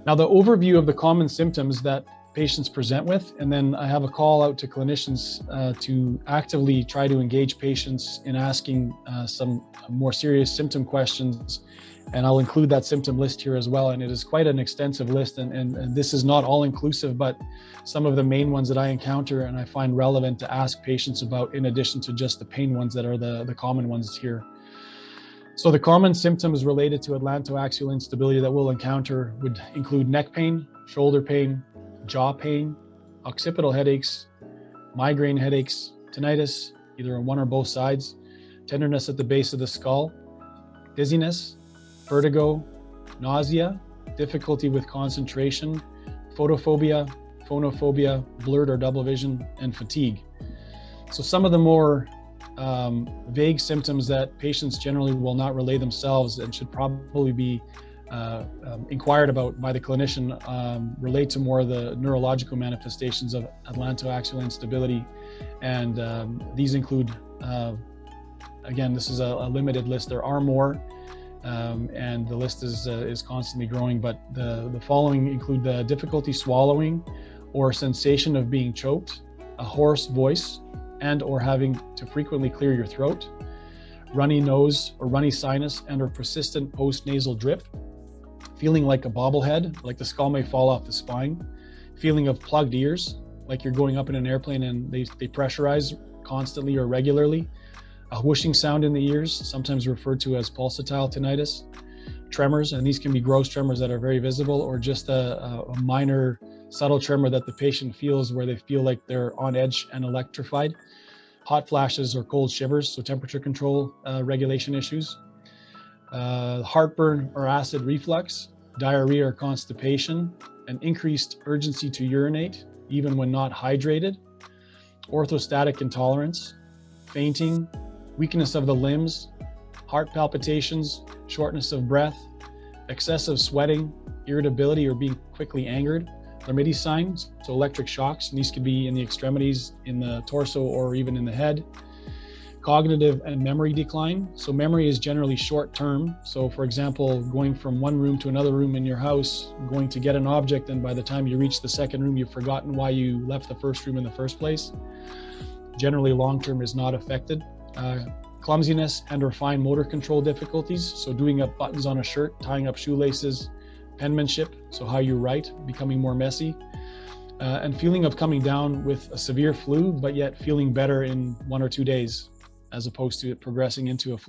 Now, the overview of the common symptoms that patients present with, and then I have a call out to clinicians to actively try to engage patients in asking some more serious symptom questions. And I'll include that symptom list here as well. And it is quite an extensive list. And this is not all inclusive, but some of the main ones that I encounter and I find relevant to ask patients about, in addition to just the pain ones that are the common ones here. So the common symptoms related to atlantoaxial instability that we'll encounter would include neck pain, shoulder pain, jaw pain, occipital headaches, migraine headaches, tinnitus, either on one or both sides, tenderness at the base of the skull, dizziness, vertigo, nausea, difficulty with concentration, photophobia, phonophobia, blurred or double vision, and fatigue. So some of the more vague symptoms that patients generally will not relay themselves and should probably be inquired about by the clinician relate to more of the neurological manifestations of atlantoaxial instability. And these include, again, this is a limited list. There are more, and the list is constantly growing, but the following include the difficulty swallowing or sensation of being choked, a hoarse voice, and or having to frequently clear your throat, runny nose or runny sinus and or persistent post-nasal drip, feeling like a bobblehead, like the skull may fall off the spine, feeling of plugged ears, like you're going up in an airplane and they pressurize constantly or regularly, a whooshing sound in the ears, sometimes referred to as pulsatile tinnitus, tremors, and these can be gross tremors that are very visible, or just a minor subtle tremor that the patient feels where they feel like they're on edge and electrified, hot flashes or cold shivers, so temperature control regulation issues, heartburn or acid reflux, diarrhea or constipation, an increased urgency to urinate, even when not hydrated, orthostatic intolerance, fainting, weakness of the limbs, heart palpitations, shortness of breath, excessive sweating, irritability or being quickly angered, Lhermitte signs, so electric shocks, and these could be in the extremities, in the torso, or even in the head. Cognitive and memory decline. So memory is generally short term. So for example, going from one room to another room in your house, going to get an object, and by the time you reach the second room, you've forgotten why you left the first room in the first place. Generally long term is not affected. Clumsiness and or fine motor control difficulties. So doing up buttons on a shirt, tying up shoelaces, penmanship, so how you write, becoming more messy, and feeling of coming down with a severe flu, but yet feeling better in 1 or 2 days, as opposed to it progressing into a flu.